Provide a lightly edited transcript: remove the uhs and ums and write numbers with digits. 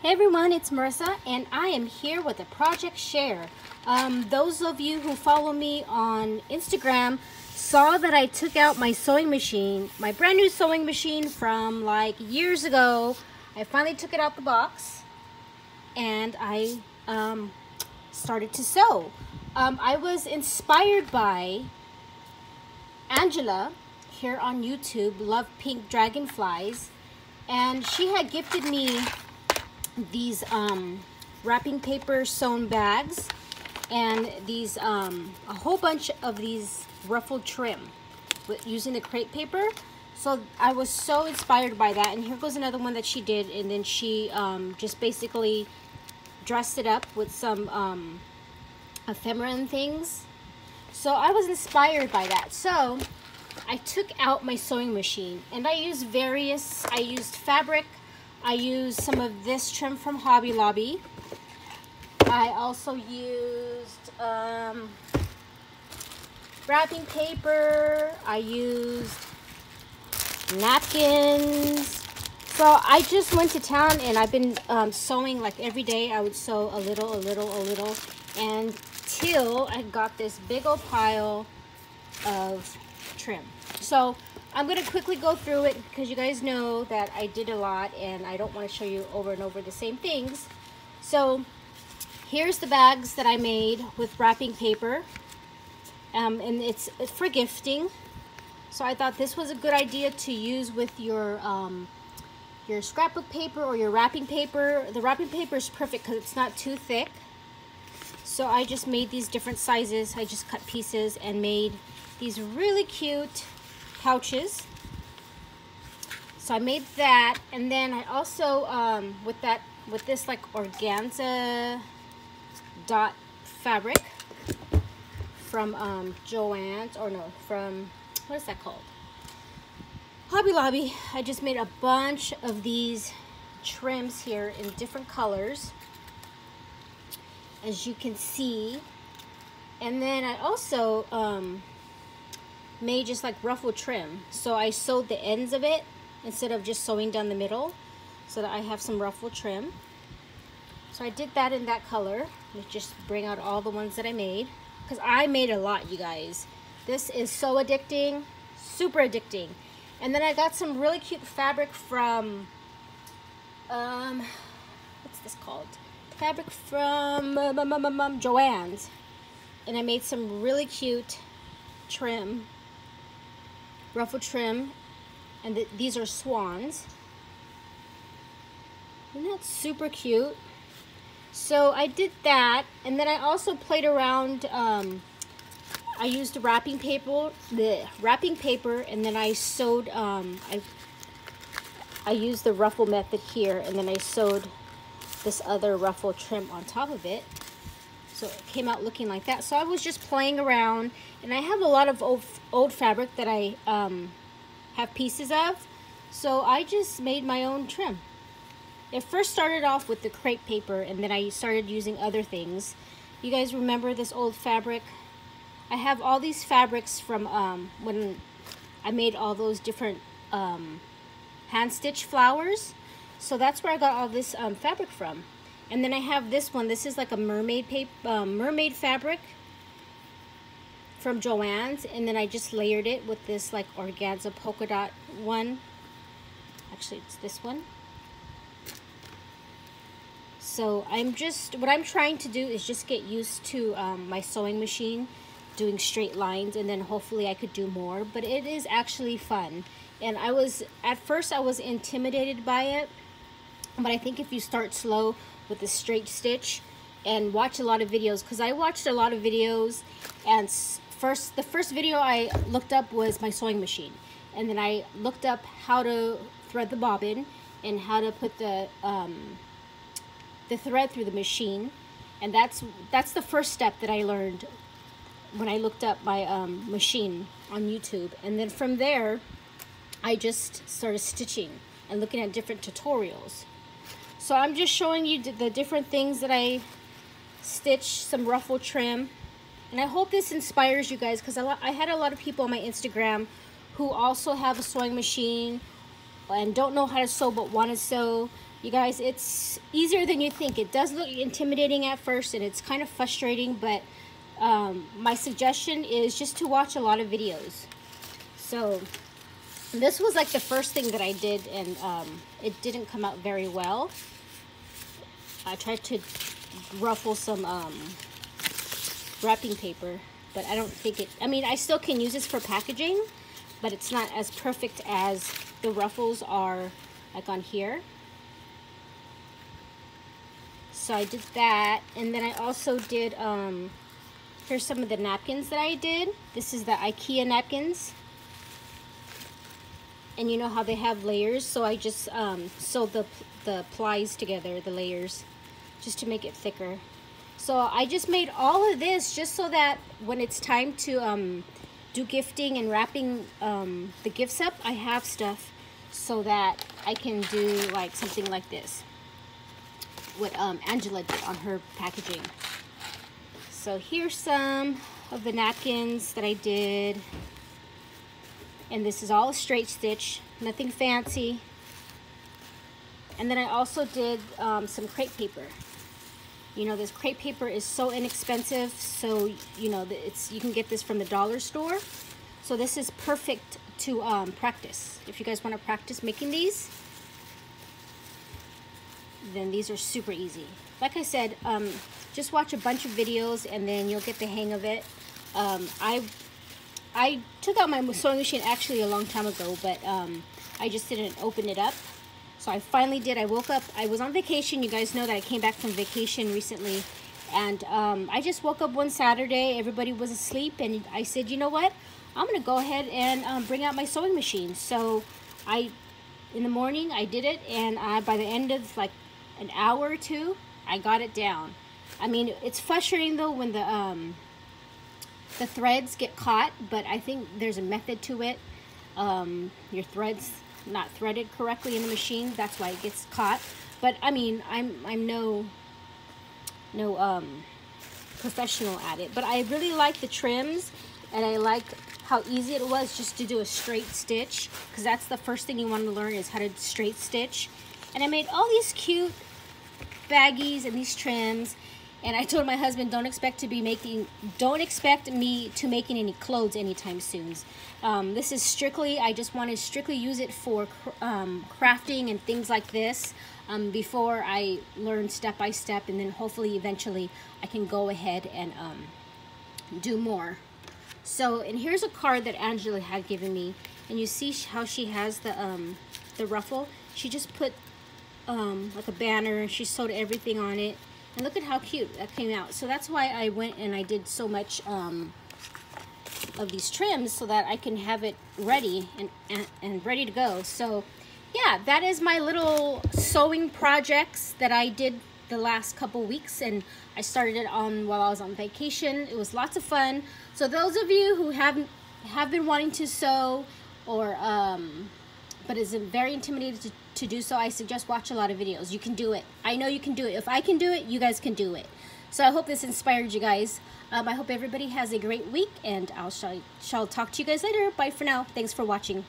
Hey everyone, it's Marissa and I am here with a project share. Those of you who follow me on Instagram saw that I took out my sewing machine, my brand new sewing machine from like years ago. I finally took it out the box and I started to sew. I was inspired by Angela here on YouTube, Love Pink Dragonflies, and she had gifted me these wrapping paper sewn bags and these a whole bunch of these ruffled trim with using the crepe paper. So I was so inspired by that, and here goes another one that she did, and then she just basically dressed it up with some ephemeral things. So I was inspired by that. So I took out my sewing machine and I used fabric. I used some of this trim from Hobby Lobby. I also used wrapping paper. I used napkins. So I just went to town and I've been sewing like every day. I would sew a little, until I got this big old pile of trim. So I'm going to quickly go through it because you guys know that I did a lot and I don't want to show you over and over the same things. So here's the bags that I made with wrapping paper, and it's for gifting. So I thought this was a good idea to use with your scrapbook paper or your wrapping paper. The wrapping paper is perfect because it's not too thick. So I just made these different sizes. I just cut pieces and made these really cute pouches. So I made that, and then I also with this like organza dot fabric from Joann's, or no, from, what is that called, Hobby Lobby. I just made a bunch of these trims here in different colors, as you can see. And then I also made just like ruffle trim. So I sewed the ends of it instead of just sewing down the middle, so that I have some ruffle trim. So I did that in that color. Let's just bring out all the ones that I made, because I made a lot, you guys. This is so addicting, super addicting. And then I got some really cute fabric from what's this called? Fabric from Joann's, and I made some really cute trim, ruffle trim, and these are swans. Isn't that super cute? So I did that, and then I also played around. I used wrapping paper, and then I sewed. I used the ruffle method here, and then I sewed this other ruffle trim on top of it. So it came out looking like that. So I was just playing around, and I have a lot of old fabric that I have pieces of. So I just made my own trim. It first started off with the crepe paper, and then I started using other things. You guys remember this old fabric? I have all these fabrics from when I made all those different hand stitch flowers. So that's where I got all this fabric from. And then I have this one. This is like a mermaid fabric from Joann's, and then I just layered it with this like organza polka dot one. Actually, it's this one. So what I'm trying to do is just get used to my sewing machine doing straight lines, and then hopefully I could do more. But it is actually fun. And at first I was intimidated by it, but I think if you start slow with the straight stitch and watch a lot of videos, because I watched a lot of videos, and the first video I looked up was my sewing machine, and then I looked up how to thread the bobbin and how to put the thread through the machine, and that's the first step that I learned when I looked up my machine on YouTube. And then from there I just started stitching and looking at different tutorials. So I'm just showing you the different things that I stitched, some ruffle trim, and I hope this inspires you guys, because I had a lot of people on my Instagram who also have a sewing machine and don't know how to sew but want to sew. You guys, it's easier than you think. It does look intimidating at first, and it's kind of frustrating, but my suggestion is just to watch a lot of videos. So this was like the first thing that I did, and it didn't come out very well. I tried to ruffle some wrapping paper, but I don't think it, I mean, I still can use this for packaging, but it's not as perfect as the ruffles are like on here. So I did that, and then I also did, here's some of the napkins that I did. This is the IKEA napkins. And you know how they have layers, so I just sewed the plies together, the layers, just to make it thicker. So I just made all of this just so that when it's time to do gifting and wrapping the gifts up, I have stuff so that I can do like something like this, what Angela did on her packaging. So here's some of the napkins that I did. And this is all a straight stitch, nothing fancy. And then I also did some crepe paper. You know, this crepe paper is so inexpensive, so you know, you can get this from the dollar store. So this is perfect to practice. If you guys want to practice making these, then these are super easy. Like I said, just watch a bunch of videos and then you'll get the hang of it. I took out my sewing machine actually a long time ago, but I just didn't open it up. So I finally did. I woke up, I was on vacation. You guys know that I came back from vacation recently. And I just woke up one Saturday, everybody was asleep, and I said, you know what? I'm gonna go ahead and bring out my sewing machine. So in the morning, I did it, and by the end of like an hour or two, I got it down. I mean, it's frustrating though when the threads get caught, but I think there's a method to it. Your thread's not threaded correctly in the machine, that's why it gets caught. But I mean, I'm no professional at it, but I really like the trims, and I like how easy it was just to do a straight stitch, because that's the first thing you want to learn, is how to straight stitch. And I made all these cute baggies and these trims. And I told my husband, don't expect me to making any clothes anytime soon. This is strictly, I just want to strictly use it for crafting and things like this before I learn step by step, and then hopefully eventually I can go ahead and do more. So, and here's a card that Angela had given me, and you see how she has the ruffle. She just put like a banner, and she sewed everything on it. And look at how cute that came out. So that's why I went and I did so much of these trims, so that I can have it ready and ready to go. So yeah, that is my little sewing projects that I did the last couple weeks, and I started it while I was on vacation. It was lots of fun. So those of you who have been wanting to sew, or but is very intimidated to do so, I suggest watch a lot of videos. You can do it. I know you can do it. If I can do it, you guys can do it. So I hope this inspired you guys. I hope everybody has a great week, and shall talk to you guys later. Bye for now. Thanks for watching.